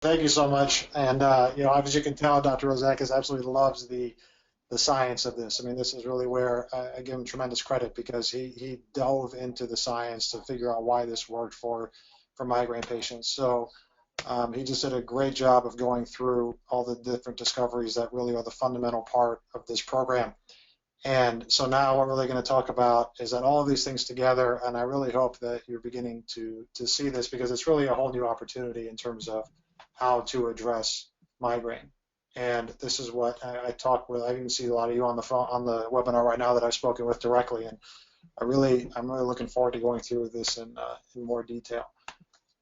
Thank you so much. And as you can tell, Dr. Rozakis absolutely loves the science of this. I mean, this is really where I give him tremendous credit because he dove into the science to figure out why this worked for migraine patients. So he just did a great job of going through all the different discoveries that really are the fundamental part of this program. And so now what we're really going to talk about is that all of these things together, and I really hope that you're beginning to see this because it's really a whole new opportunity in terms of how to address migraine. And this is what I talk with. I even see a lot of you on the phone on the webinar right now that I've spoken with directly, and I'm really looking forward to going through this in more detail.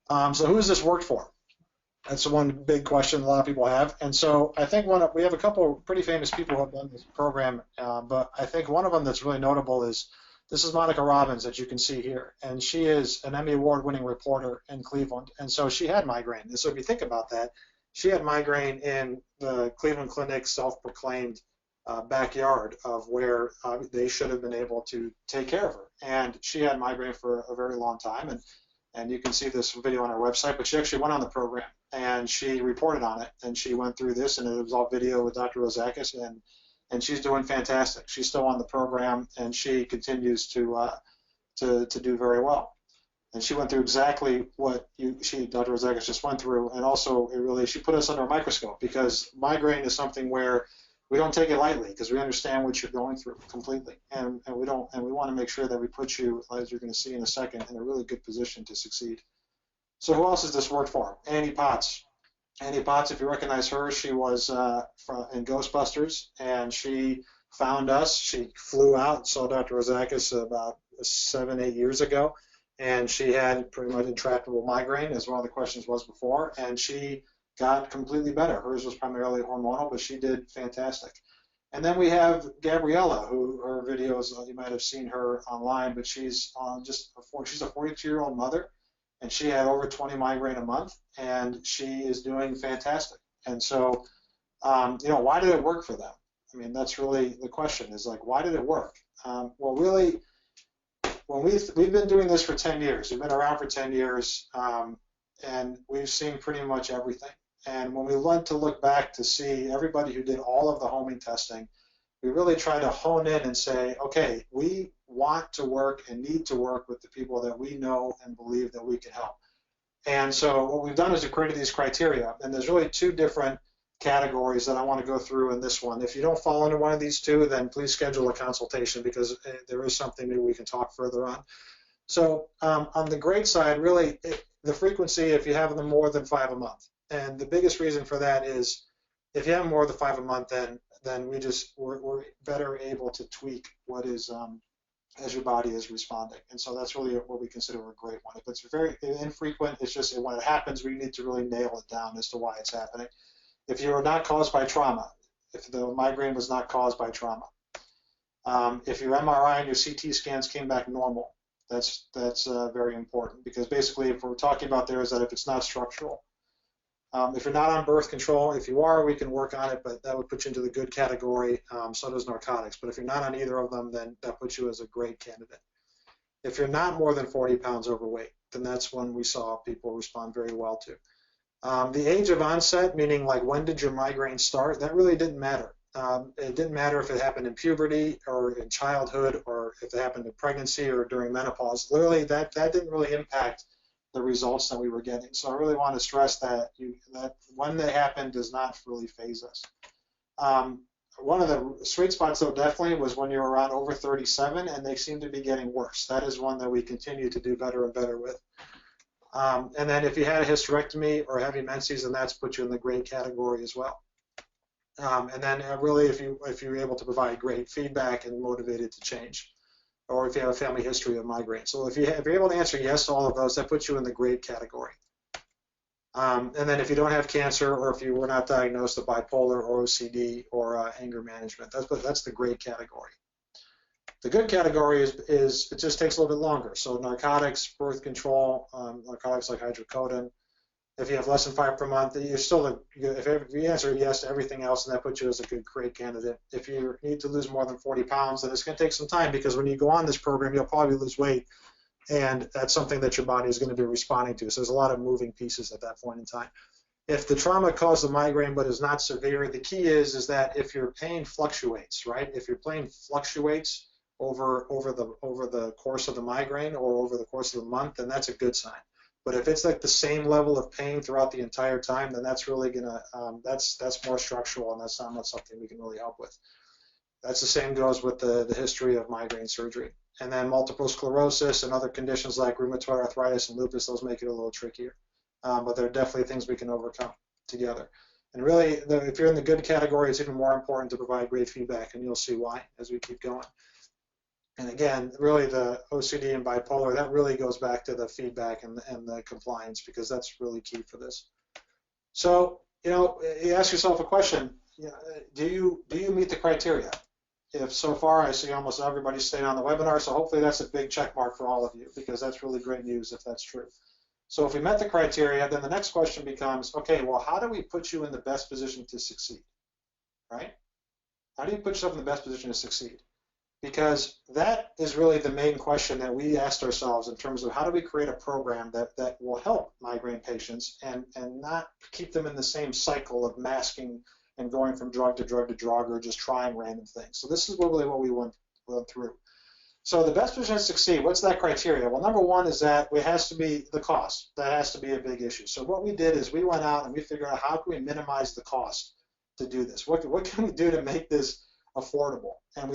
So who has this worked for? That's the one big question a lot of people have. And so I think we have a couple of pretty famous people who have done this program, but I think one of them that's really notable is this is Monica Robbins that you can see here. And she is an Emmy Award-winning reporter in Cleveland. And so she had migraine. And so if you think about that, she had migraine in the Cleveland Clinic self-proclaimed backyard of where they should have been able to take care of her. And she had migraine for a very long time. And you can see this video on our website, but she actually went on the program and she reported on it and she went through this and it was all video with Dr. Rozakis and she's doing fantastic. She's still on the program and she continues to do very well. And she went through exactly what Dr. Rozakis just went through, and also she put us under a microscope because migraine is something where we don't take it lightly because we understand what you're going through completely, and we want to make sure that we put you, as you're going to see in a second, in a really good position to succeed. So who else has this worked for? Annie Potts. Annie Potts, if you recognize her, she was in Ghostbusters, and she found us. She flew out, saw Dr. Rozakis about 7-8 years ago, and she had pretty much intractable migraine, as one of the questions was before, and she got completely better. Hers was primarily hormonal, but she did fantastic. And then we have Gabriella, who her videos, you might have seen her online, but she's she's a 42-year-old mother, and she had over 20 migraine a month, and she is doing fantastic. And so, why did it work for them? I mean, that's really the question is like, why did it work? Well, really, when we've been doing this for 10 years, we've been around for 10 years, and we've seen pretty much everything. And when we went to look back to see everybody who did all of the homing testing, we really try to hone in and say, okay, we want to work and need to work with the people that we know and believe that we can help. And so what we've done is we've created these criteria, and there's really two different categories that I want to go through in this one. If you don't fall into one of these two, then please schedule a consultation because there is something maybe we can talk further on. So on the grade side, really, the frequency, if you have them more than 5 a month. And the biggest reason for that is if you have more than 5 a month, then we're better able to tweak what is as your body is responding. And so that's really what we consider a great one. If it's very infrequent, it's just when it happens, we need to really nail it down as to why it's happening. If you are not caused by trauma, if the migraine was not caused by trauma, if your MRI and your CT scans came back normal, that's very important because basically if we're talking about there is that if it's not structural. If you're not on birth control, if you are, we can work on it, but that would put you into the good category. So does narcotics. But if you're not on either of them, then that puts you as a great candidate. If you're not more than 40 pounds overweight, then that's when we saw people respond very well to. The age of onset, meaning like when did your migraine start, that really didn't matter. It didn't matter if it happened in puberty or in childhood or if it happened in pregnancy or during menopause. Literally, that didn't really impact the results that we were getting. So I really want to stress that when they happen does not really phase us. One of the sweet spots, though, definitely was when you're around over 37, and they seem to be getting worse. That is one that we continue to do better and better with. And then if you had a hysterectomy or heavy menses, then that's put you in the great category as well. And then really, if you're able to provide great feedback and motivated to change, or if you have a family history of migraine. So if you're able to answer yes to all of those, that puts you in the great category. And then if you don't have cancer, or if you were not diagnosed with bipolar or OCD or anger management, that's the great category. The good category is it just takes a little bit longer. So narcotics, birth control, narcotics like hydrocodone. If you have less than 5 per month, you're still if you answer yes to everything else, and that puts you as a good, great candidate. If you need to lose more than 40 pounds, then it's going to take some time because when you go on this program, you'll probably lose weight, and that's something that your body is going to be responding to. So there's a lot of moving pieces at that point in time. if the trauma caused the migraine but is not severe, the key is that if your pain fluctuates, right? If your pain fluctuates over the course of the migraine or over the course of the month, then that's a good sign. But if it's like the same level of pain throughout the entire time, then that's really gonna that's more structural, and that's not something we can really help with. That's the same goes with the history of migraine surgery. And then multiple sclerosis and other conditions like rheumatoid arthritis and lupus, those make it a little trickier. But they're definitely things we can overcome together. And really, if you're in the good category, it's even more important to provide great feedback, and you'll see why as we keep going. And again, really the OCD and bipolar, that really goes back to the feedback and the compliance, because that's really key for this. So, you ask yourself a question, do you meet the criteria? If so far, I see almost everybody staying on the webinar, so hopefully that's a big check mark for all of you, because that's really great news if that's true. So if we met the criteria, then the next question becomes, okay, well, how do we put you in the best position to succeed, right? How do you put yourself in the best position to succeed? Because that is really the main question that we asked ourselves in terms of how do we create a program that will help migraine patients and not keep them in the same cycle of masking and going from drug to drug to drug or just trying random things. So this is really what we went through. So the best position to succeed, what's that criteria? Well, number one is that it has to be the cost. That has to be a big issue. So what we did is we went out and we figured out how can we minimize the cost to do this? What can we do to make this affordable? And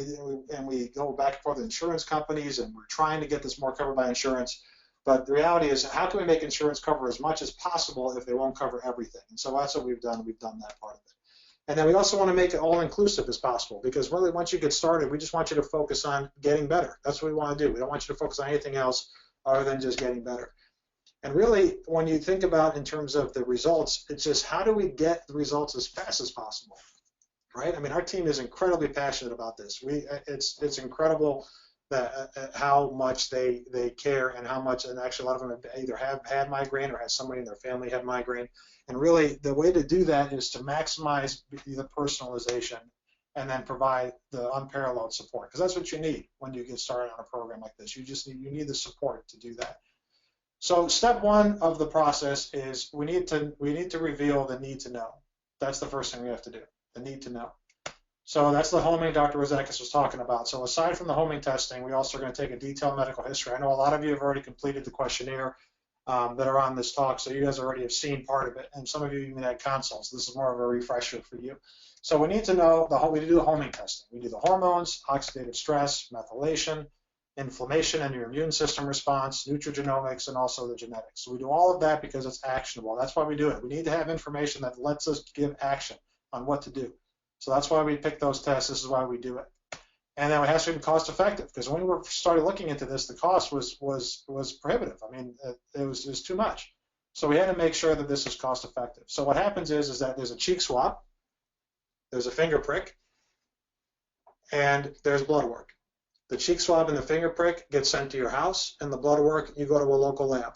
we go back and forth with insurance companies, and we're trying to get this more covered by insurance. But the reality is, how can we make insurance cover as much as possible if they won't cover everything? And so that's what we've done. We've done that part of it. And then we also want to make it all-inclusive as possible, because really once you get started, we just want you to focus on getting better. That's what we want to do. We don't want you to focus on anything else other than just getting better. And really, when you think about in terms of the results, it's just how do we get the results as fast as possible, right? I mean, our team is incredibly passionate about this. It's incredible that how much they care and how much, and actually a lot of them either have had migraine or has somebody in their family have migraine. And really, the way to do that is to maximize the personalization and then provide the unparalleled support, because that's what you need when you get started on a program like this. You need the support to do that. So step one of the process is we need to reveal the need to know. That's the first thing we have to do, the need to know. So that's the homing Dr. Rozakis was talking about. So aside from the homing testing, we also are going to take a detailed medical history. I know a lot of you have already completed the questionnaire that are on this talk, so you guys already have seen part of it, and some of you even had consults. This is more of a refresher for you. So we need to know, we do the homing testing. We do the hormones, oxidative stress, methylation, inflammation and your immune system response, nutrigenomics, and also the genetics. So we do all of that because it's actionable. That's why we do it. We need to have information that lets us give action on what to do. So that's why we pick those tests. This is why we do it. And then it has to be cost effective, because when we started looking into this, the cost was prohibitive. I mean, it was too much. So we had to make sure that this is cost effective. So what happens is that there's a cheek swab, there's a finger prick, and there's blood work. The cheek swab and the finger prick get sent to your house, and the blood work, you go to a local lab.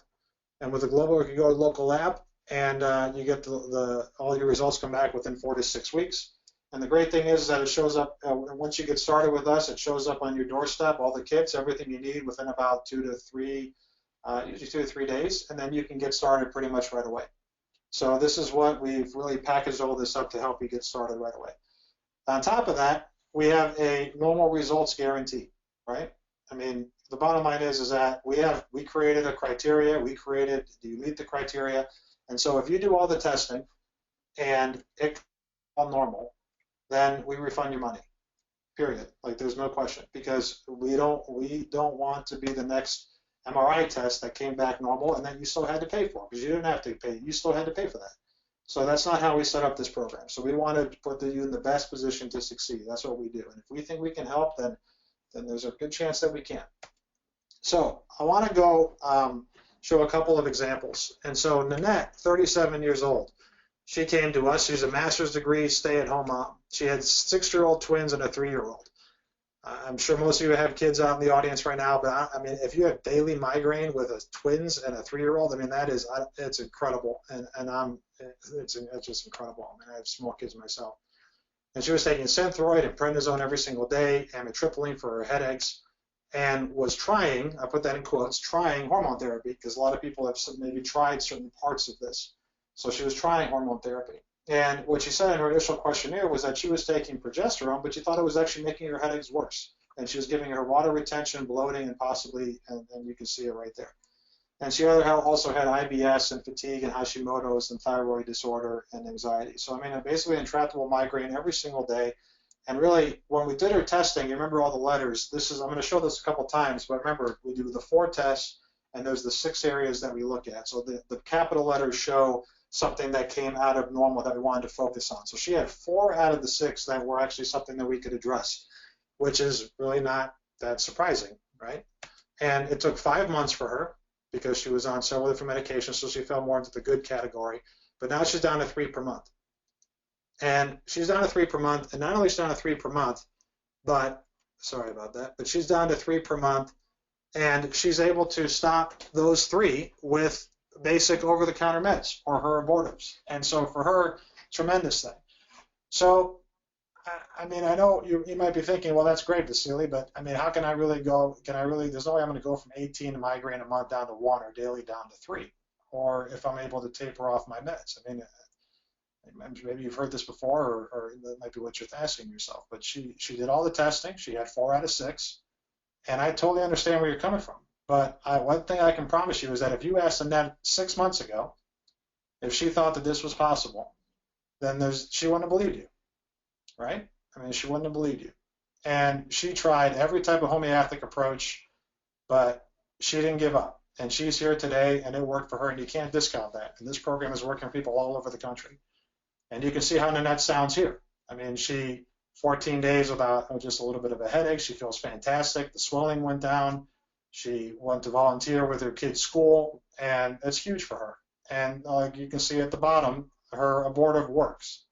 And with the blood work, you go to a local lab, and you get all your results come back within 4 to 6 weeks. And the great thing is that it shows up, once you get started with us, it shows up on your doorstep, all the kits, everything you need within about 2 to 3, usually 2 to 3 days, and then you can get started pretty much right away. So this is what we've really packaged all this up to help you get started right away. On top of that, we have a normal results guarantee, right? I mean, the bottom line is that we created a criteria, do you meet the criteria? And so if you do all the testing and it's all normal, then we refund your money, period. Like, there's no question, because we don't want to be the next MRI test that came back normal and that you still had to pay for, because you didn't have to pay, you still had to pay for that. So that's not how we set up this program. So we want to put you in the best position to succeed. That's what we do. And if we think we can help, then there's a good chance that we can. So I want to go show a couple of examples. And so Nannette, 37 years old, she came to us. She's a master's degree stay-at-home mom. She had 6-year-old twins and a 3-year-old. I'm sure most of you have kids out in the audience right now, but I mean, if you have daily migraine with twins and a 3-year-old, I mean, it's incredible, and it's just incredible. I mean, I have small kids myself. And she was taking Synthroid and prednisone every single day, amitriptyline for her headaches, and was trying, I put that in quotes, trying hormone therapy, because a lot of people have maybe tried certain parts of this. So she was trying hormone therapy. And what she said in her initial questionnaire was that she was taking progesterone, but she thought it was actually making her headaches worse. And she was giving her water retention, bloating, and possibly, and you can see it right there. And she also had IBS and fatigue and Hashimoto's and thyroid disorder and anxiety. So, I mean, basically intractable migraine every single day. And really, when we did her testing, you remember all the letters. I'm going to show this a couple times, but remember, we do the 4 tests, and there's the 6 areas that we look at. So the capital letters show something that came out of normal that we wanted to focus on. So she had 4 out of the 6 that were actually something that we could address, which is really not that surprising, right? And it took 5 months for her because she was on several different medications, so she fell more into the good category. But now she's down to 3 per month. And she's down to 3 per month, and not only she's down to 3 per month, but, sorry about that, but she's down to 3 per month, and she's able to stop those 3 with basic over-the-counter meds or her abortives. And so for her, tremendous thing. So, I mean, I know you might be thinking, well, that's great, Vasily, but I mean, how can I really go, there's no way I'm going to go from 18 migraine a month down to 1 or daily down to 3, or if I'm able to taper off my meds. I mean, maybe you've heard this before, or that might be what you're asking yourself, but she did all the testing. She had 4 out of 6, and I totally understand where you're coming from. But one thing I can promise you is that if you asked Nannette 6 months ago if she thought that this was possible, then she wouldn't have believed you, right? I mean, she wouldn't have believed you. And she tried every type of homeopathic approach, but she didn't give up. And she's here today, and it worked for her, and you can't discount that. And this program is working for people all over the country. And you can see how Nannette sounds here. I mean, 14 days without just a little bit of a headache. She feels fantastic. The swelling went down. She went to volunteer with her kid's school, and it's huge for her. And you can see at the bottom, her abortive works.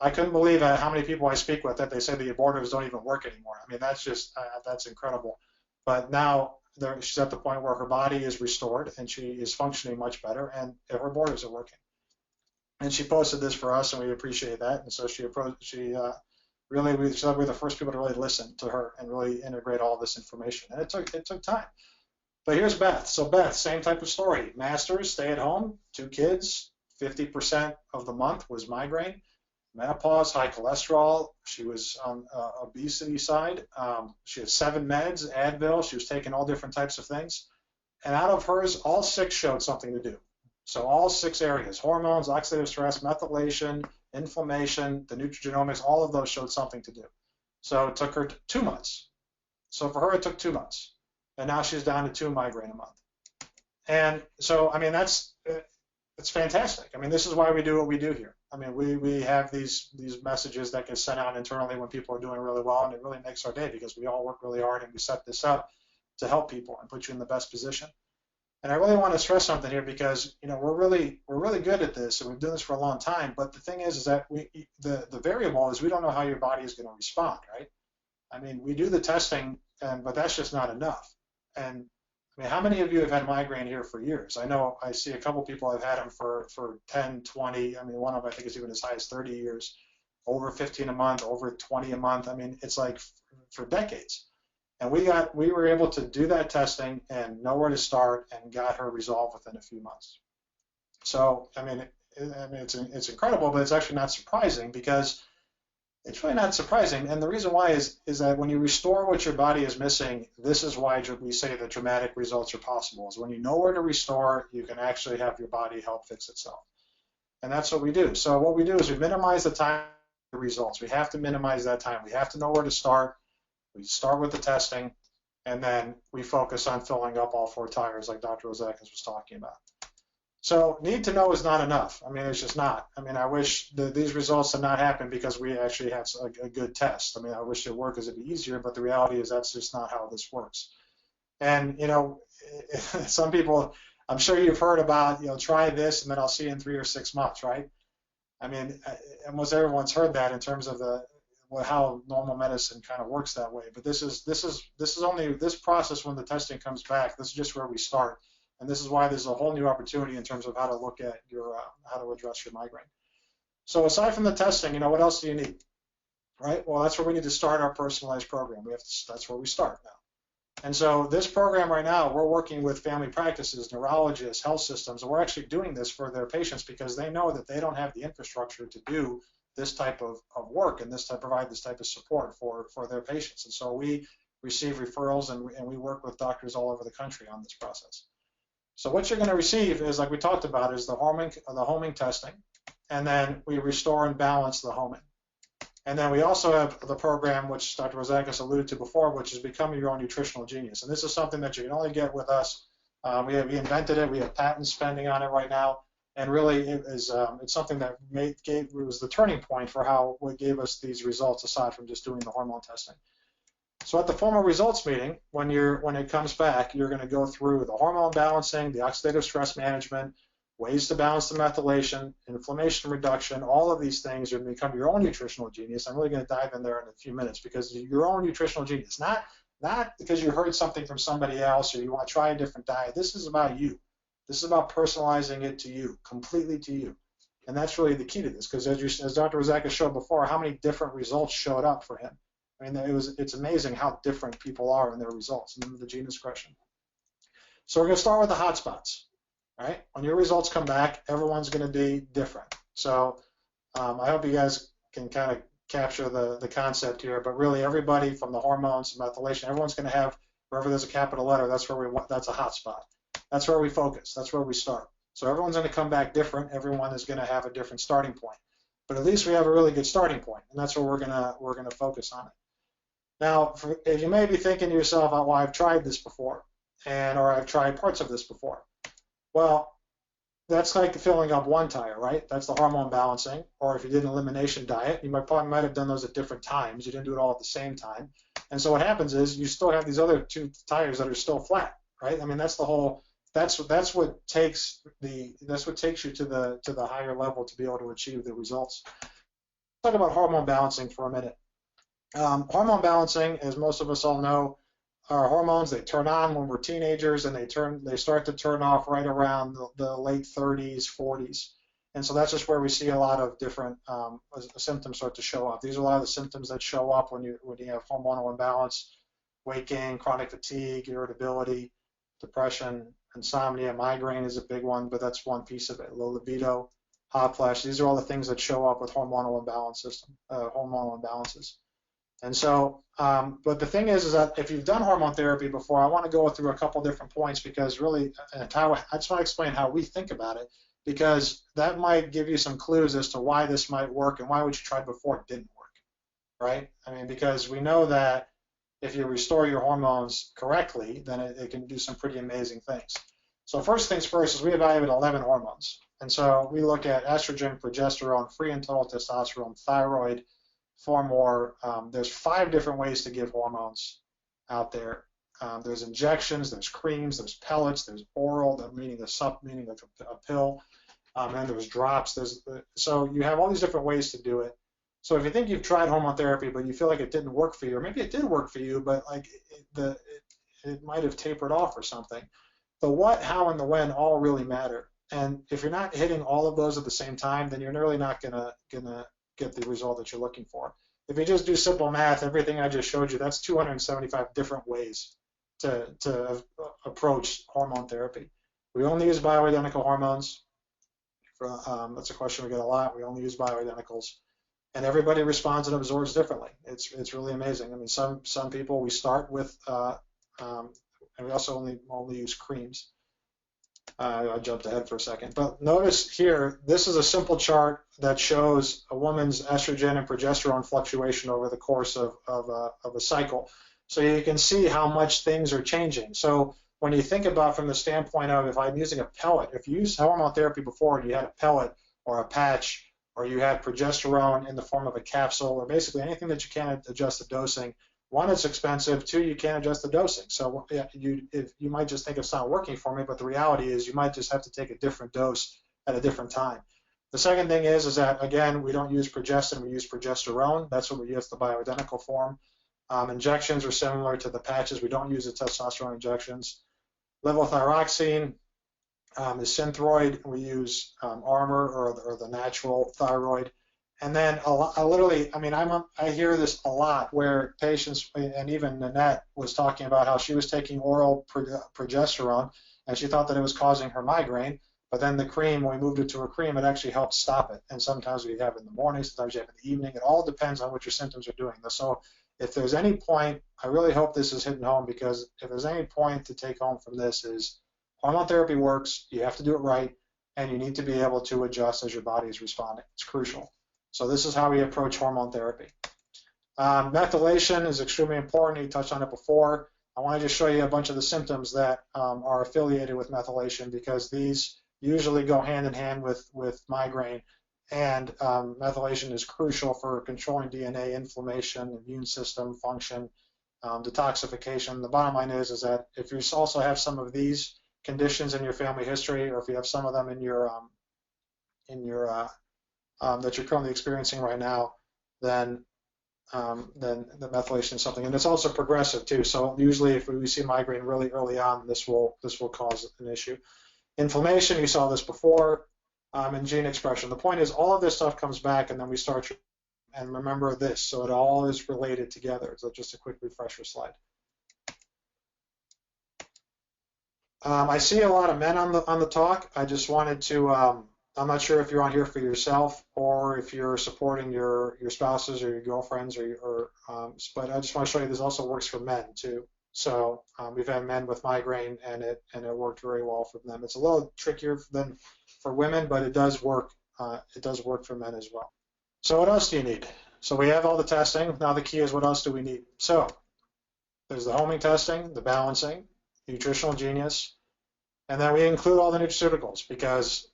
I couldn't believe how many people I speak with that they say the abortives don't even work anymore. I mean, that's just, that's incredible. But now she's at the point where her body is restored, and she is functioning much better, and her abortives are working. And she posted this for us, and we appreciate that. And so we were the first people to really listen to her and really integrate all this information. And it took time. But here's Beth. So Beth, same type of story. Masters, stay at home, 2 kids, 50% of the month was migraine, menopause, high cholesterol. She was on obesity side. She had 7 meds, Advil. She was taking all different types of things. And out of hers, all 6 showed something to do. So all 6 areas, hormones, oxidative stress, methylation, inflammation, the nutrigenomics, all of those showed something to do. So it took her 2 months. So for her, it took 2 months. And now she's down to 2 migraine a month. And so, I mean, it's fantastic. I mean, this is why we do what we do here. I mean, we have these messages that get sent out internally when people are doing really well, and it really makes our day because we all work really hard and we set this up to help people and put you in the best position. And I really want to stress something here because, you know, we're really good at this, and we've done this for a long time. But the thing is that the variable is we don't know how your body is going to respond, right? I mean, we do the testing, but that's just not enough. And I mean, how many of you have had migraine here for years? I know I see a couple people have had them for 10, 20. I mean, one of them I think is even as high as 30 years, over 15 a month, over 20 a month. I mean, it's like for decades. And we were able to do that testing and know where to start and got her resolved within a few months. So, I mean, it's incredible, but it's actually not surprising because it's really not surprising. And the reason why is that when you restore what your body is missing, this is why we say that dramatic results are possible. Is when you know where to restore, you can actually have your body help fix itself. And that's what we do. So what we do is we minimize the time the results. We have to minimize that time. We have to know where to start. We start with the testing, and then we focus on filling up all 4 tires like Dr. Rozakis was talking about. So need to know is not enough. I mean, it's just not. I mean, I wish these results had not happened because we actually had a good test. I mean, I wish it worked because it'd be easier, but the reality is that's just not how this works. And, you know, some people, I'm sure you've heard about, you know, try this and then I'll see you in 3 or 6 months, right? I mean, almost everyone's heard that in terms of how normal medicine kind of works that way. But this is only this process when the testing comes back. This is just where we start. And this is why there's a whole new opportunity in terms of how to look at your, how to address your migraine. So aside from the testing, you know, what else do you need? Right? Well, that's where we need to start our personalized program. That's where we start now. And so this program right now, we're working with family practices, neurologists, health systems, and we're actually doing this for their patients because they know that they don't have the infrastructure to do this type of work and provide this type of support for their patients. And so we receive referrals and we work with doctors all over the country on this process. So what you're going to receive is, like we talked about, is the homing testing, and then we restore and balance the homing. And then we also have the program, which Dr. Rozakis alluded to before, which is Becoming Your Own Nutritional Genius. And this is something that you can only get with us. We invented it. We have patents pending on it right now. And really, it's something that was the turning point for what gave us these results, aside from just doing the hormone testing. So at the formal results meeting, when it comes back, you're going to go through the hormone balancing, the oxidative stress management, ways to balance the methylation, inflammation reduction, all of these things. You're going to become your own nutritional genius. I'm really going to dive in there in a few minutes, because your own nutritional genius, not because you heard something from somebody else or you want to try a different diet. This is about you. This is about personalizing it to you, completely to you. And that's really the key to this, because as Dr. Rozakis showed before, how many different results showed up for him. I mean, it's amazing how different people are in their results and the gene expression. So we're going to start with the hotspots. All right, when your results come back, everyone's going to be different. So I hope you guys can kind of capture the concept here. But really, everybody from the hormones to methylation, everyone's going to have, wherever there's a capital letter, that's a hotspot. That's where we focus. That's where we start. So everyone's going to come back different. Everyone is going to have a different starting point. But at least we have a really good starting point, and that's where we're going to focus on it. Now, if you may be thinking to yourself, oh, well, I've tried this before, or I've tried parts of this before. Well, that's like filling up one tire, right? That's the hormone balancing. Or if you did an elimination diet, you might have done those at different times. You didn't do it all at the same time. And so what happens is you still have these other two tires that are still flat, right? I mean, that's what takes you to the higher level to be able to achieve the results. Let's talk about hormone balancing for a minute. Hormone balancing, as most of us all know, our hormones, they turn on when we're teenagers, and they start to turn off right around the late 30s, 40s. And so that's just where we see a lot of different symptoms start to show up. These are a lot of the symptoms that show up when you have hormonal imbalance: weight gain, chronic fatigue, irritability, depression, insomnia. Migraine is a big one, but that's one piece of it. Low libido, hot flash. These are all the things that show up with hormonal imbalances. And so, but the thing is that if you've done hormone therapy before, I want to go through a couple different points, because really, I just want to explain how we think about it, because that might give you some clues as to why this might work and why what you tried before it didn't work, right? I mean, because we know that if you restore your hormones correctly, then it can do some pretty amazing things. So first things first is we evaluate 11 hormones. And so we look at estrogen, progesterone, free and total testosterone, thyroid, 4 more. There's 5 different ways to give hormones out there. There's injections, there's creams, there's pellets, there's oral, meaning a pill, and there's drops. So you have all these different ways to do it. So if you think you've tried hormone therapy, but you feel like it didn't work for you, or maybe it did work for you, but like it might have tapered off or something, the what, how, and the when all really matter. And if you're not hitting all of those at the same time, then you're really not gonna get the result that you're looking for. If you just do simple math, everything I just showed you, that's 275 different ways to approach hormone therapy. We only use bioidentical hormones. That's a question we get a lot. We only use bioidenticals, and everybody responds and absorbs differently. It's really amazing. I mean, some people we start with, and we also only use creams. I jumped ahead for a second, but notice here, this is a simple chart that shows a woman's estrogen and progesterone fluctuation over the course of a cycle. So you can see how much things are changing. So when you think about from the standpoint of, if I'm using a pellet, if you used hormone therapy before and you had a pellet or a patch, or you had progesterone in the form of a capsule, or basically anything that you can't adjust the dosing, 1, it's expensive. 2, you can't adjust the dosing. So you might just think it's not working for me, but the reality is you might just have to take a different dose at a different time. The second thing is that, again, we don't use progestin, we use progesterone. That's what we use, the bioidentical form. Injections are similar to the patches. We don't use the testosterone injections. Levothyroxine is Synthroid. We use Armour or the natural thyroid. And then I literally, I mean, I hear this a lot where patients, and even Nannette was talking about how she was taking oral progesterone and she thought that it was causing her migraine. But then the cream, when we moved it to a cream, it actually helped stop it. And sometimes we have it in the morning, sometimes you have it in the evening. It all depends on what your symptoms are doing. So if there's any point, I really hope this is hitting home, because if there's any point to take home from this is hormone therapy works, you have to do it right, and you need to be able to adjust as your body is responding. It's crucial. So this is how we approach hormone therapy. Methylation is extremely important. You touched on it before. I want to just show you a bunch of the symptoms that are affiliated with methylation, because these usually go hand in hand with migraine. And methylation is crucial for controlling DNA, inflammation, immune system function, detoxification. The bottom line is that if you also have some of these conditions in your family history, or if you have some of them in your that you're currently experiencing right now, then the methylation is something, and it's also progressive too. So usually, if we see migraine really early on, this will cause an issue. Inflammation, you saw this before, and gene expression. The point is, all of this stuff comes back, and then we start. And remember this, so it all is related together. So just a quick refresher slide. I see a lot of men on the talk. I just wanted to. I'm not sure if you're on here for yourself or if you're supporting your spouses or your girlfriends but I just want to show you this also works for men too. So we've had men with migraine, and it worked very well for them. It's a little trickier than for women, but it does work. It does work for men as well. So what else do you need? So we have all the testing. Now the key is, what else do we need? So there's the homing testing, the balancing, Nutritional Genius, and then we include all the nutraceuticals, because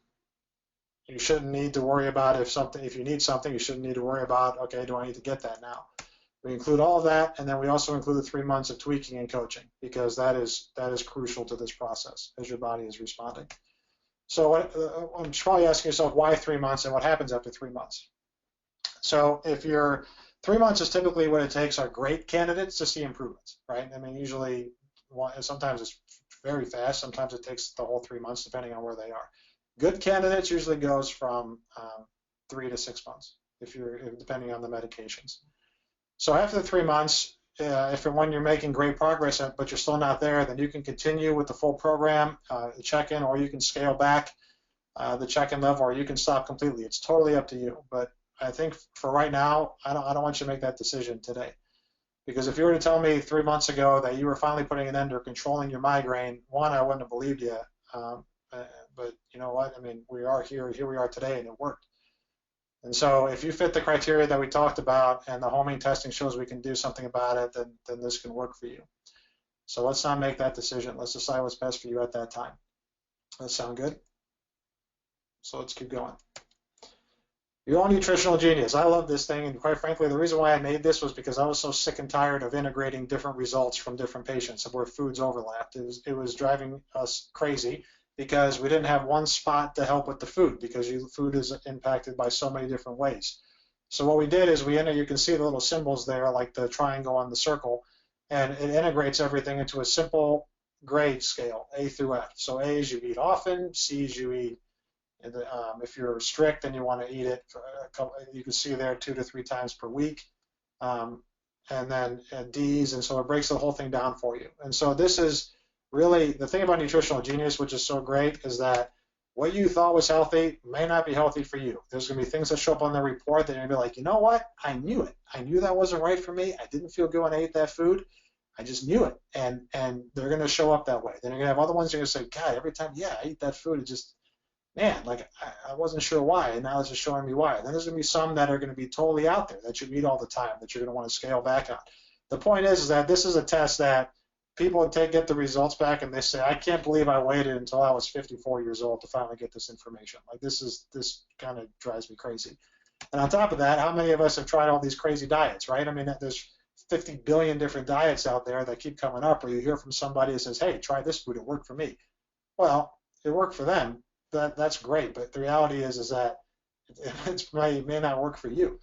you shouldn't need to worry about if you need something, you shouldn't need to worry about, okay, do I need to get that now? We include all of that, and then we also include the 3 months of tweaking and coaching, because that is crucial to this process as your body is responding. So I'm probably asking yourself, why 3 months, and what happens after 3 months? So if you're 3 months is typically what it takes, are great candidates to see improvements, right? I mean, usually, sometimes it's very fast, sometimes it takes the whole 3 months, depending on where they are. Good candidates usually goes from 3 to 6 months, depending on the medications. So after the 3 months, when you're making great progress, but you're still not there, then you can continue with the full program, the check-in, or you can scale back the check-in level, or you can stop completely. It's totally up to you. But I think for right now, I don't want you to make that decision today. Because if you were to tell me 3 months ago that you were finally putting an end to controlling your migraine, one, I wouldn't have believed you. But you know what? I mean, we are here we are today, and it worked. And so if you fit the criteria that we talked about, and the homing testing shows we can do something about it, then this can work for you. So let's not make that decision. Let's decide what's best for you at that time. Does that sound good? So let's keep going. Your own Nutritional Genius. I love this thing, and quite frankly, the reason why I made this was because I was so sick and tired of integrating different results from different patients where foods overlapped. It was driving us crazy, because we didn't have one spot to help with the food, because food is impacted by so many different ways. So what we did is you can see the little symbols there, like the triangle on the circle, and it integrates everything into a simple grade scale, A through F. So A is you eat often, C is you eat, if you're strict and you want to eat it, you can see there 2 to 3 times per week, and then D's, and so it breaks the whole thing down for you. And so this is really the thing about Nutritional Genius, which is so great, is that what you thought was healthy may not be healthy for you. There's going to be things that show up on the report that you're going to be like, you know what? I knew it. I knew that wasn't right for me. I didn't feel good when I ate that food. I just knew it. And they're going to show up that way. Then you're going to have other ones you're going to say, God, every time, yeah, I eat that food, it just, man, like I wasn't sure why, and now it's just showing me why. Then there's going to be some that are going to be totally out there that you eat all the time that you're going to want to scale back on. The point is that this is a test that people get the results back, and they say, I can't believe I waited until I was 54 years old to finally get this information. Like this kind of drives me crazy. And on top of that, how many of us have tried all these crazy diets, right? I mean, there's 50 billion different diets out there that keep coming up, or you hear from somebody that says, hey, try this food, it worked for me. Well, it worked for them. That's great, but the reality is that it may not work for you.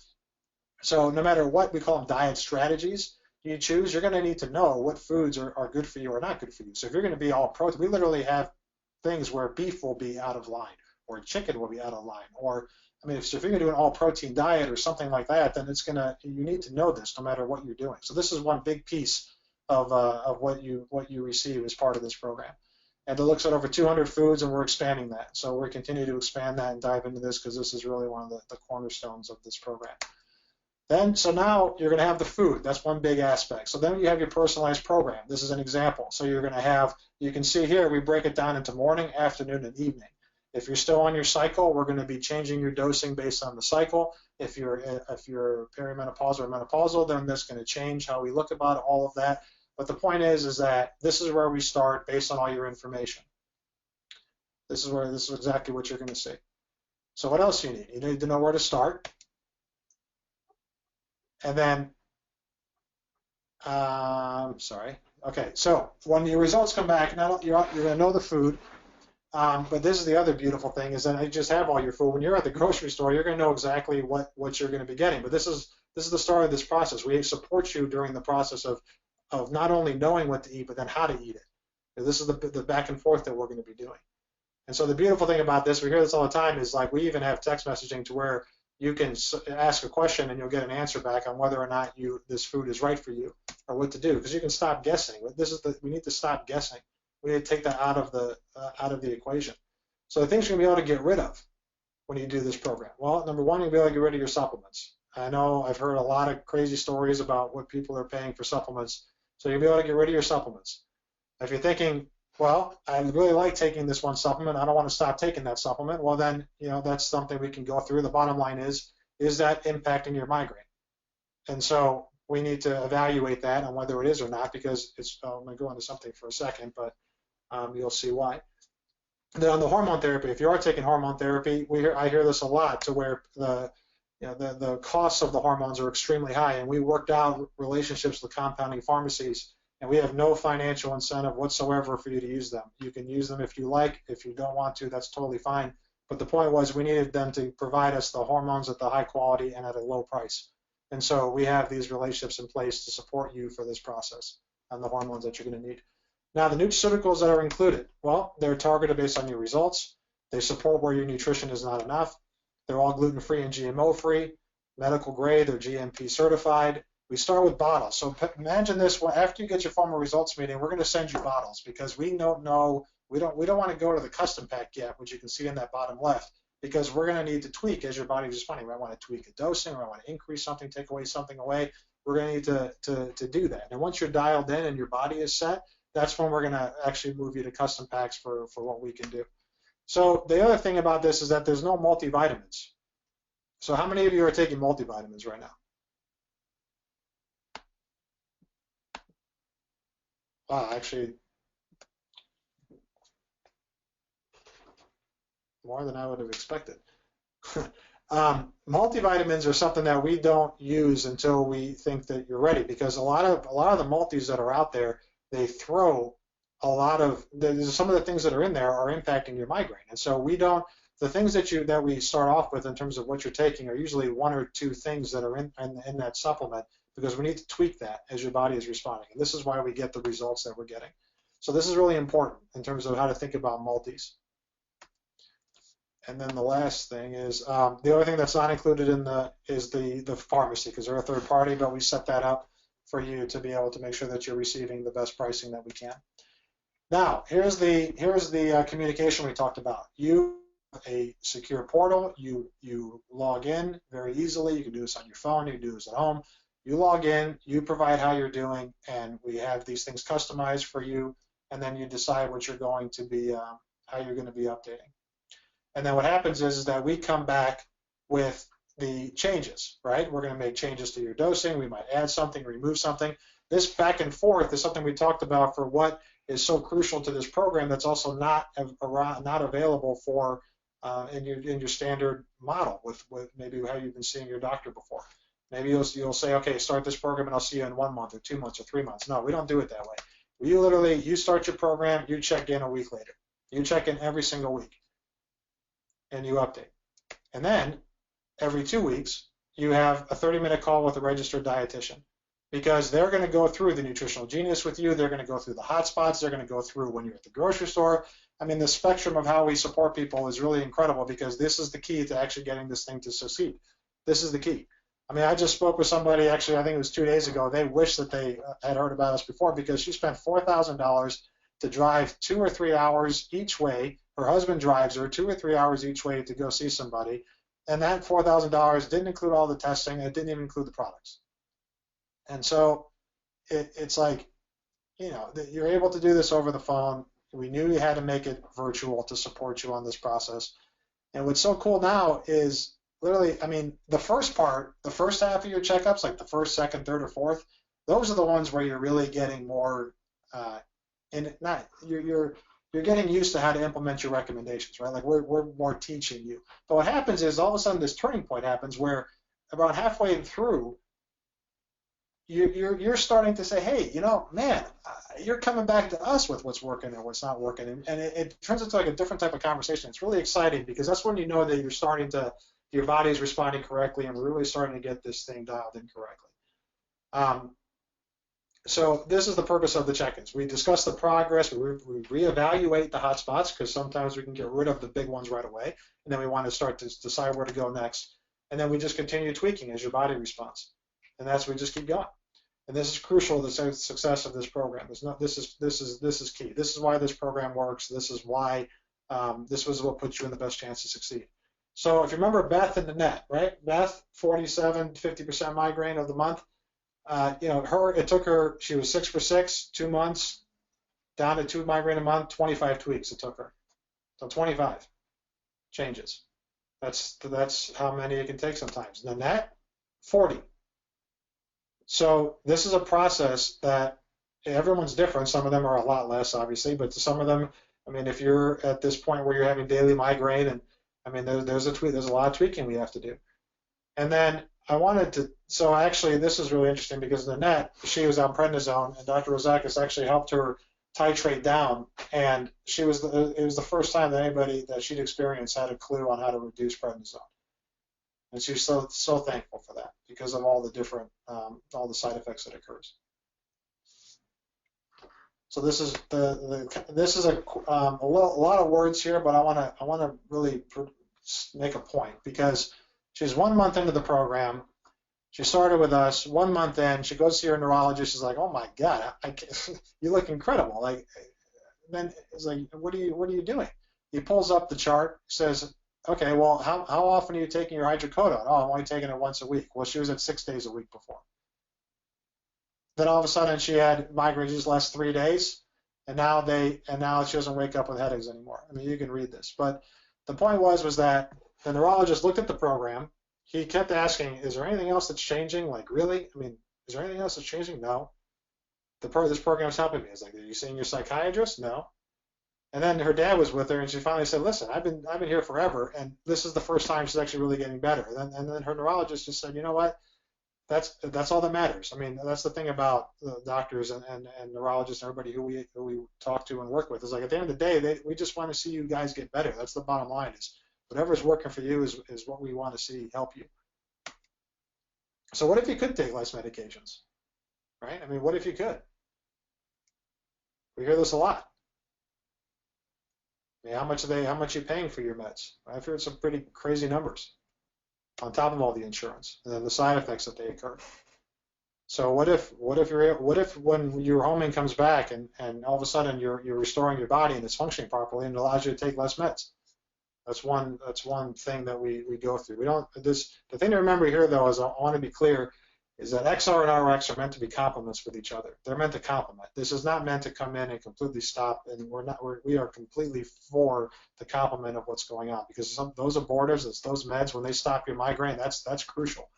So no matter what we call them diet strategies you choose, you're going to need to know what foods are good for you or not good for you. So if you're going to be all protein, we literally have things where beef will be out of line, or chicken will be out of line, or I mean, if you're going to do an all-protein diet or something like that, then you need to know this no matter what you're doing. So this is one big piece of what you receive as part of this program. And it looks at over 200 foods, and we're expanding that. So we're continuing to expand that and dive into this because this is really one of the cornerstones of this program. So now you're going to have the food. That's one big aspect. So then you have your personalized program. This is an example. So you're going to have, you can see here, we break it down into morning, afternoon, and evening. If you're still on your cycle, we're going to be changing your dosing based on the cycle. If you're perimenopausal or menopausal, then that's going to change how we look about all of that. But the point is that this is where we start based on all your information. This is exactly what you're going to see. So what else do you need? You need to know where to start. And then, sorry. Okay, so when your results come back, now you're going to know the food. But this is the other beautiful thing is that you just have all your food. When you're at the grocery store, you're going to know exactly what you're going to be getting. But this is the start of this process. We support you during the process of not only knowing what to eat, but then how to eat it. And this is the back and forth that we're going to be doing. And so the beautiful thing about this, we hear this all the time, is like we even have text messaging to where you can ask a question and you'll get an answer back on whether or not this food is right for you or what to do, because you can stop guessing. We need to stop guessing. We need to take that out of the equation. So the things you're going to be able to get rid of when you do this program. Well, number one, you'll be able to get rid of your supplements. I know I've heard a lot of crazy stories about what people are paying for supplements. So you'll be able to get rid of your supplements. If you're thinking, well, I really like taking this one supplement, I don't want to stop taking that supplement, well then, that's something we can go through. The bottom line is that impacting your migraine? And so we need to evaluate that on whether it is or not, because I'm going to go into something for a second, but you'll see why. And then on the hormone therapy, if you are taking hormone therapy, I hear this a lot, to where the costs of the hormones are extremely high, and we worked out relationships with compounding pharmacies, and we have no financial incentive whatsoever for you to use them. You can use them if you like. If you don't want to, that's totally fine. But the point was we needed them to provide us the hormones at the high quality and at a low price. And so we have these relationships in place to support you for this process and the hormones that you're going to need. Now, the nutraceuticals that are included, well, they're targeted based on your results. They support where your nutrition is not enough. They're all gluten-free and GMO-free, medical grade, they're GMP certified. We start with bottles. So imagine this, after you get your formal results meeting, we're going to send you bottles, because we don't know, we don't want to go to the custom pack yet, which you can see in that bottom left, because we're going to need to tweak as your body is responding. We might want to tweak a dosing, or I want to increase something, take away something away. We're going to need to do that. And once you're dialed in and your body is set, that's when we're going to actually move you to custom packs for what we can do. So the other thing about this is that there's no multivitamins. So how many of you are taking multivitamins right now? Wow, actually, more than I would have expected. Multivitamins are something that we don't use until we think that you're ready, because a lot of the multis that are out there, they throw a lot of some of the things that are in there are impacting your migraine, and so we don't. The things that we start off with in terms of what you're taking are usually one or two things that are in that supplement, because we need to tweak that as your body is responding, and this is why we get the results that we're getting. So this is really important in terms of how to think about multis. And then the last thing is the other thing that's not included in is the pharmacy, because they're a third party, but we set that up for you to be able to make sure that you're receiving the best pricing that we can. Now, here's the communication we talked about. You have a secure portal. You log in very easily. You can do this on your phone. You can do this at home. You log in. You provide how you're doing, and we have these things customized for you. And then you decide what you're going to be, how you're going to be updating. And then what happens is that we come back with the changes, right? We're going to make changes to your dosing. We might add something, remove something. This back and forth is something we talked about for what is so crucial to this program that's also not available for in your standard model with maybe how you've been seeing your doctor before. Maybe you'll say, okay, start this program and I'll see you in 1 month or 2 months or 3 months. No, we don't do it that way. You start your program, you check in a week later. You check in every single week and you update. And then every 2 weeks, you have a 30-minute call with a registered dietitian, because they're going to go through the nutritional genius with you. They're going to go through the hot spots. They're going to go through when you're at the grocery store. I mean, the spectrum of how we support people is really incredible, because this is the key to actually getting this thing to succeed. This is the key. I mean, I just spoke with somebody, actually, I think it was 2 days ago. They wish that they had heard about us before, because she spent $4,000 to drive 2 or 3 hours each way. Her husband drives her 2 or 3 hours each way to go see somebody. And that $4,000 didn't include all the testing. It didn't even include the products. And so it's like, you know, you're able to do this over the phone. We knew you had to make it virtual to support you on this process. And what's so cool now is literally, I mean, the first part, the first half of your checkups, like the first, second, third, or fourth, those are the ones where you're really getting more, you're getting used to how to implement your recommendations, right? Like we're more teaching you. But what happens is all of a sudden this turning point happens where about halfway through, you're starting to say, hey, you know, man, you're coming back to us with what's working and what's not working, and it turns into like a different type of conversation. It's really exciting, because that's when you know that you're starting to, your body is responding correctly, and we're really starting to get this thing dialed in correctly. So this is the purpose of the check-ins. We discuss the progress, we reevaluate the hot spots, because sometimes we can get rid of the big ones right away, and then we want to start to decide where to go next, and then we just continue tweaking as your body responds. And that's we just keep going. And this is crucial to the success of this program. This is key. This is why this program works. This is why this was what puts you in the best chance to succeed. So if you remember Beth and Nannette, right? Beth, 47, 50% migraine of the month. You know, it took her, she was 6 for 6, 2 months, down to 2 migraine a month, 25 tweaks it took her. So 25 changes. That's how many it can take sometimes. Nannette, 40. So this is a process that everyone's different. Some of them are a lot less, obviously, but to some of them, I mean, if you're at this point where you're having daily migraine, and I mean, there's a lot of tweaking we have to do. And then I wanted to, so actually this is really interesting, because Nannette, she was on prednisone, and Dr. Rozakis actually helped her titrate down, and it was the first time that anybody that she'd experienced had a clue on how to reduce prednisone. And she's so thankful for that, because of all the different, all the side effects that occurs. So this is this is a lot of words here, but I want to really make a point, because she's 1 month into the program. She started with us 1 month in. She goes to see her neurologist. She's like, "Oh my God, you look incredible!" Like, then it's like, "What are you doing?" He pulls up the chart, says, "Okay, well, how often are you taking your hydrocodone?" "Oh, I'm only taking it once a week." Well, she was at 6 days a week before. Then all of a sudden she had migraines just last 3 days, and now she doesn't wake up with headaches anymore. I mean, you can read this, but the point was that the neurologist looked at the program. He kept asking, "Is there anything else that's changing? Like, really? I mean, is there anything else that's changing?" "No." This program is helping me. It's like, "Are you seeing your psychiatrist?" "No." And then her dad was with her, and she finally said, "Listen, I've been here forever, and this is the first time she's actually really getting better." And then her neurologist just said, "You know what? That's all that matters." I mean, that's the thing about doctors and neurologists and everybody who we talk to and work with, is like, at the end of the day, we just want to see you guys get better. That's the bottom line. Is whatever's working for you is what we want to see help you. So what if you could take less medications, right? I mean, what if you could? We hear this a lot. I mean, how much are you paying for your meds? I've heard some pretty crazy numbers on top of all the insurance, and then the side effects that they occur. So what if when your hormone comes back and all of a sudden you're restoring your body and it's functioning properly and it allows you to take less meds? That's one thing that we go through. The thing to remember here, though, is I want to be clear, is that XR and RX are meant to be complements with each other. They're meant to complement. This is not meant to come in and completely stop, and we are completely for the complement of what's going on, because those abortives, it's those meds, when they stop your migraine, that's crucial.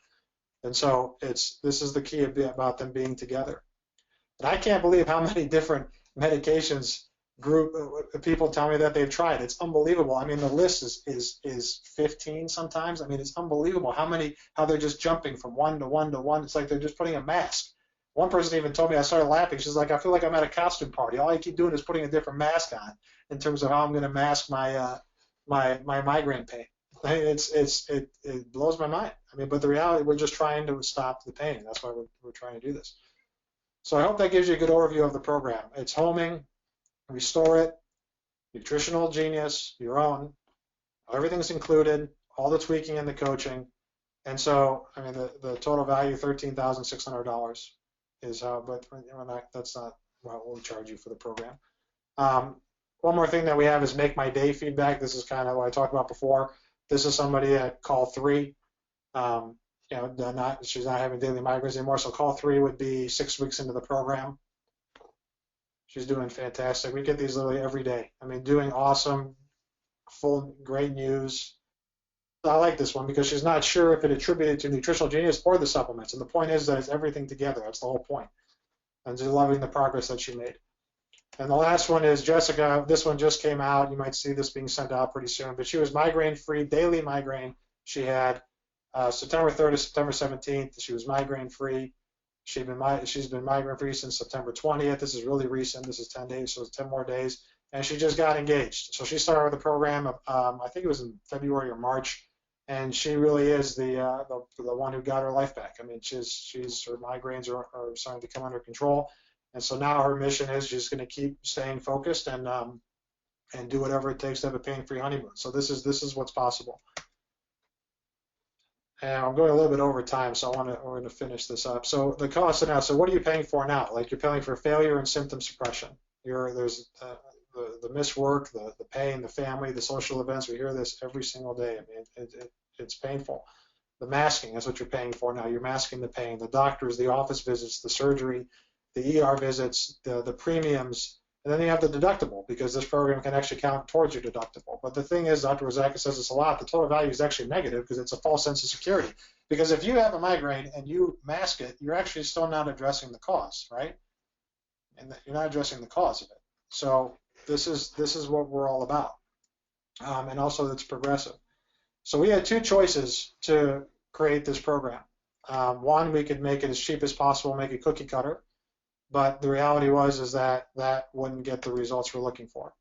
And so this is the key about them being together. And I can't believe how many different medications people tell me that they've tried. It's unbelievable. I mean, the list is 15 sometimes. I mean, it's unbelievable how they're just jumping from one to one to one. It's like they're just putting a mask. One person even told me, I started laughing. She's like, "I feel like I'm at a costume party. All I keep doing is putting a different mask on in terms of how I'm going to mask my migraine pain." It blows my mind. I mean, but the reality, we're just trying to stop the pain. That's why we're trying to do this. So I hope that gives you a good overview of the program. It's homing. Restore it. Nutritional Genius, your own, everything's included, all the tweaking and the coaching. And so, I mean, the total value, $13,600 is how, but that's not what we'll charge you for the program. One more thing that we have is Make My Day feedback. This is kind of what I talked about before. This is somebody at call 3. She's not having daily migraines anymore, so call 3 would be 6 weeks into the program. She's doing fantastic. We get these literally every day. I mean, doing awesome, great news. I like this one because she's not sure if it attributed to Nutritional Genius or the supplements. And the point is that it's everything together. That's the whole point. And she's loving the progress that she made. And the last one is Jessica. This one just came out. You might see this being sent out pretty soon. But she was migraine-free, daily migraine. She had September 3rd to September 17th. She was migraine-free. She's been migraine-free since September 20th. This is really recent. This is 10 days, so it's 10 more days. And she just got engaged. So she started with the program, I think it was in February or March. And she really is the one who got her life back. I mean, her migraines are starting to come under control. And so now her mission is she's going to keep staying focused and do whatever it takes to have a pain-free honeymoon. So this is what's possible. And I'm going a little bit over time, so we're going to finish this up. So the cost now. So what are you paying for now? Like you're paying for failure and symptom suppression. There's the missed work, the pain, the family, the social events. We hear this every single day. I mean, it's painful. The masking is what you're paying for now. You're masking the pain. The doctors, the office visits, the surgery, the ER visits, the premiums, and then you have the deductible because this program can actually count towards your deductible. But the thing is, Dr. Rosaka says this a lot, the total value is actually negative because it's a false sense of security. Because if you have a migraine and you mask it, you're actually still not addressing the cause, right? And you're not addressing the cause of it. So this is what we're all about. And also it's progressive. So we had 2 choices to create this program. One, we could make it as cheap as possible, make it cookie cutter. But the reality is that wouldn't get the results we're looking for.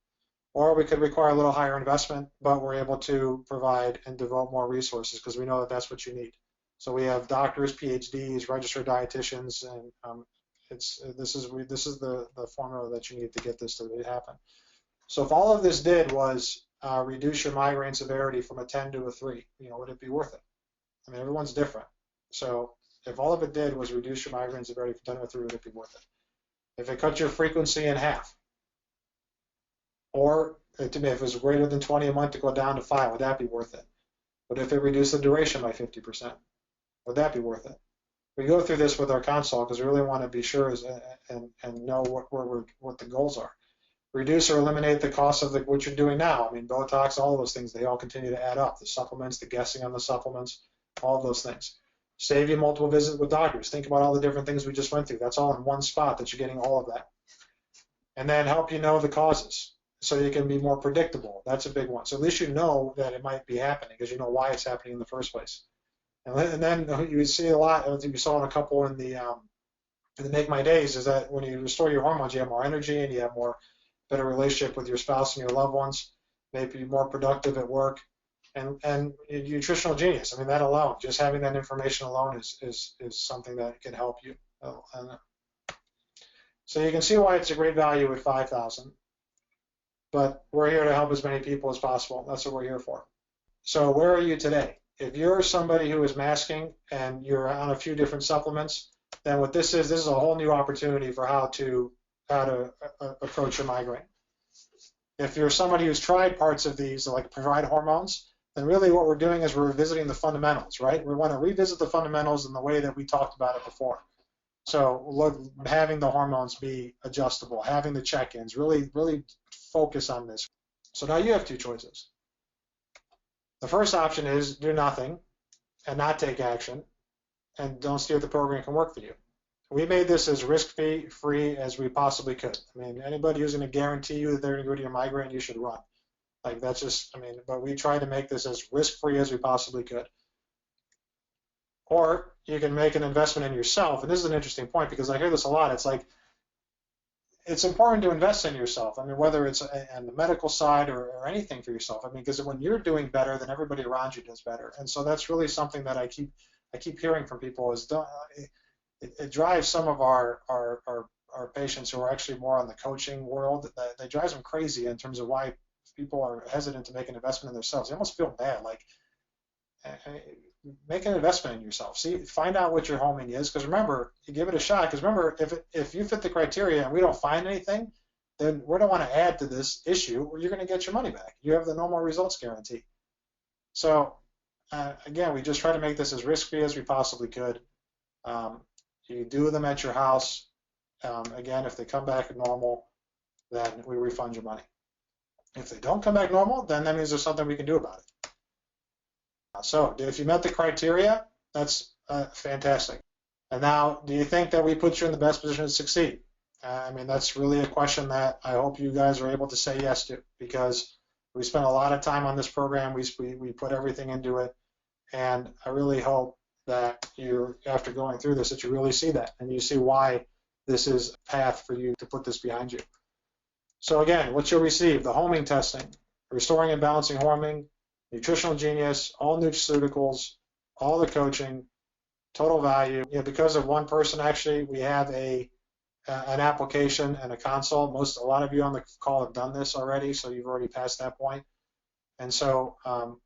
Or we could require a little higher investment, but we're able to provide and devote more resources because we know that that's what you need. So we have doctors, PhDs, registered dietitians, and this is the formula that you need to get this to happen. So if all of this did was reduce your migraine severity from a 10 to a 3, would it be worth it? I mean, everyone's different. So if all of it did was reduce your migraine severity from 10 to a 3, would it be worth it? If it cut your frequency in half, or if it was greater than 20 a month to go down to 5, would that be worth it? But if it reduced the duration by 50%, would that be worth it? We go through this with our consult because we really want to be sure and know what the goals are. Reduce or eliminate the cost of what you're doing now. I mean, Botox, all of those things, they all continue to add up. The supplements, the guessing on the supplements, all of those things. Save you multiple visits with doctors. Think about all the different things we just went through. That's all in one spot that you're getting all of that. And then help you know the causes so you can be more predictable. That's a big one. So at least you know that it might be happening because you know why it's happening in the first place. And then you see a lot, I think you saw in a couple in the Make My Days, is that when you restore your hormones, you have more energy and you have better relationship with your spouse and your loved ones, maybe more productive at work. And Nutritional Genius, I mean, that alone, just having that information alone is something that can help you. So you can see why it's a great value at $5,000. But we're here to help as many people as possible. That's what we're here for. So where are you today? If you're somebody who is masking and you're on a few different supplements, then what this is a whole new opportunity for how to approach your migraine. If you're somebody who's tried parts of these, like provide hormones, then really what we're doing is we're revisiting the fundamentals, right? We want to revisit the fundamentals in the way that we talked about it before. So having the hormones be adjustable, having the check-ins, really focus on this. So now you have 2 choices. The first option is do nothing and not take action and don't see if the program can work for you. We made this as risk-free as we possibly could. I mean, anybody who's going to guarantee you that they're going to go to your migraine, you should run. Like that's just, I mean, but we tried to make this as risk-free as we possibly could. Or you can make an investment in yourself. And this is an interesting point because I hear this a lot. It's like, it's important to invest in yourself. I mean, whether it's on the medical side or anything for yourself. I mean, because when you're doing better, then everybody around you does better. And so that's really something that I keep hearing from people is it drives some of our are patients who are actually more on the coaching world. That drives them crazy in terms of why people are hesitant to make an investment in themselves. They almost feel bad, like make an investment in yourself. See, find out what your homing is, because remember, you give it a shot. Because remember, if you fit the criteria and we don't find anything, then we don't want to add to this issue, or you're going to get your money back. You have the normal results guarantee. So again, we just try to make this as risk-free as we possibly could. You do them at your house. Again, if they come back normal, then we refund your money. If they don't come back normal, then that means there's something we can do about it. So if you met the criteria, that's fantastic. And now, do you think that we put you in the best position to succeed? I mean, that's really a question that I hope you guys are able to say yes to, because we spent a lot of time on this program. We put everything into it, and I really hope that you're, after going through this, that you really see that, and you see why this is a path for you to put this behind you. So again, what you'll receive: the homing testing, restoring and balancing hormone, Nutritional Genius, all Nutraceuticals, all the coaching, total value. You know, because of one person, actually, we have an application and a consult. A lot of you on the call have done this already, so you've already passed that point. And so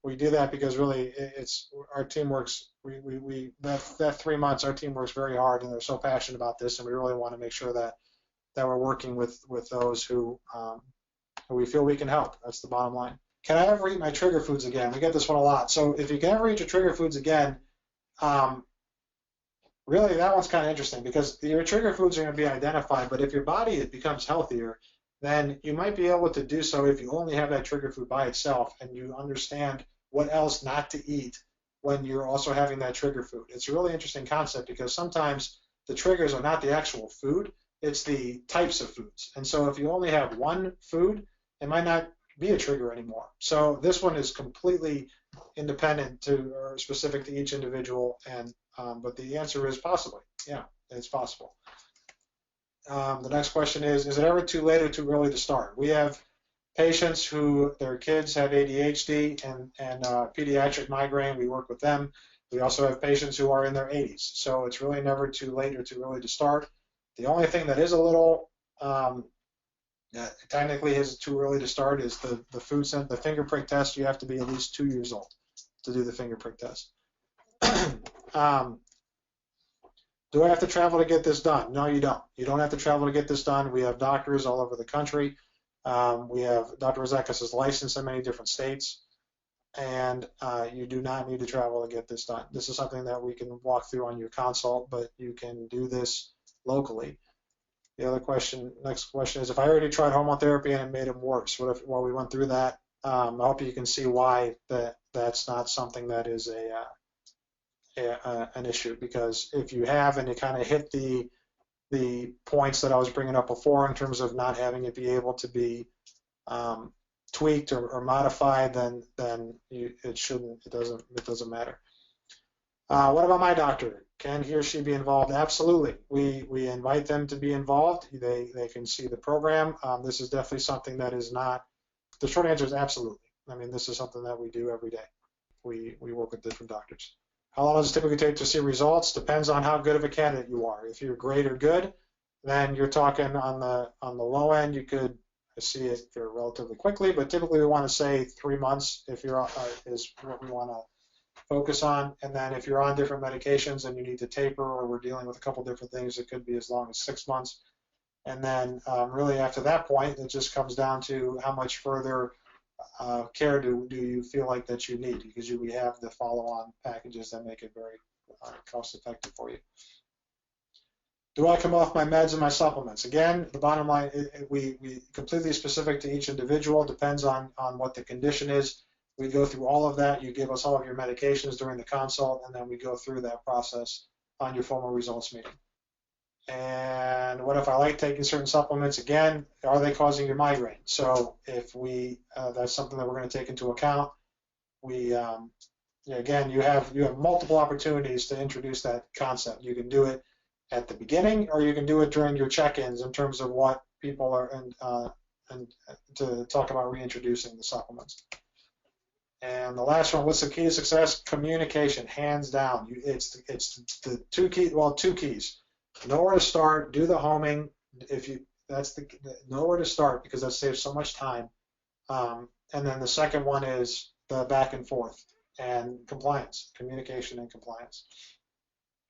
we do that because really, our team works. That 3 months, our team works very hard, and they're so passionate about this, and we really want to make sure that we're working with those who we feel we can help. That's the bottom line. Can I ever eat my trigger foods again? We get this one a lot. So if you can ever eat your trigger foods again, really that one's kind of interesting, because your trigger foods are going to be identified, but if your body becomes healthier, then you might be able to do so if you only have that trigger food by itself and you understand what else not to eat when you're also having that trigger food. It's a really interesting concept, because sometimes the triggers are not the actual food, it's the types of foods. And so if you only have one food, it might not be a trigger anymore. So this one is completely independent to, or specific to each individual, and but the answer is possibly, yeah, it's possible. The next question is it ever too late or too early to start? We have patients who their kids have ADHD and pediatric migraine. We work with them. We also have patients who are in their 80s. So it's really never too late or too early to start. The only thing that is a little technically is too early to start is the finger prick test. You have to be at least 2 years old to do the finger prick test. Do I have to travel to get this done? No, you don't. You don't have to travel to get this done. We have doctors all over the country. We have Dr. Rozekas is licensed in many different states, and you do not need to travel to get this done. This is something that we can walk through on your consult, but you can do this locally. The other question, next question is, if I already tried hormone therapy and it made them worse, what if, well, we went through that. I hope you can see why that's not something that is an issue, because if you have and you kind of hit the points that I was bringing up before in terms of not having it be able to be tweaked or modified, then it doesn't matter. What about my doctor? Can he or she be involved? Absolutely. We invite them to be involved. They can see the program. This is definitely something that is not, the short answer is absolutely. I mean, this is something that we do every day. We work with different doctors. How long does it typically take to see results? Depends on how good of a candidate you are. If you're great or good, then you're talking on the low end, you could see it relatively quickly, but typically we want to say 3 months if you're is what we want to focus on. And then if you're on different medications and you need to taper, or we're dealing with a couple different things, it could be as long as 6 months. And then really after that point, it just comes down to how much further care do you feel like that you need, because we have the follow-on packages that make it very cost-effective for you. Do I come off my meds and my supplements? Again, the bottom line, we completely specific to each individual, depends on what the condition is. We go through all of that. You give us all of your medications during the consult, and then we go through that process on your formal results meeting. And what if I like taking certain supplements? Again, are they causing your migraine? So if that's something that we're going to take into account. Again, you have multiple opportunities to introduce that concept. You can do it at the beginning, or you can do it during your check-ins in terms of what people are and to talk about reintroducing the supplements. And the last one, what's the key to success? Communication, hands down. It's the two keys. Know where to start, do the homing, if you, that's the, know where to start, because that saves so much time. And then the second one is the back and forth and compliance, communication and compliance.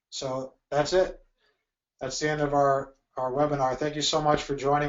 So that's it. That's the end of our webinar. Thank you so much for joining.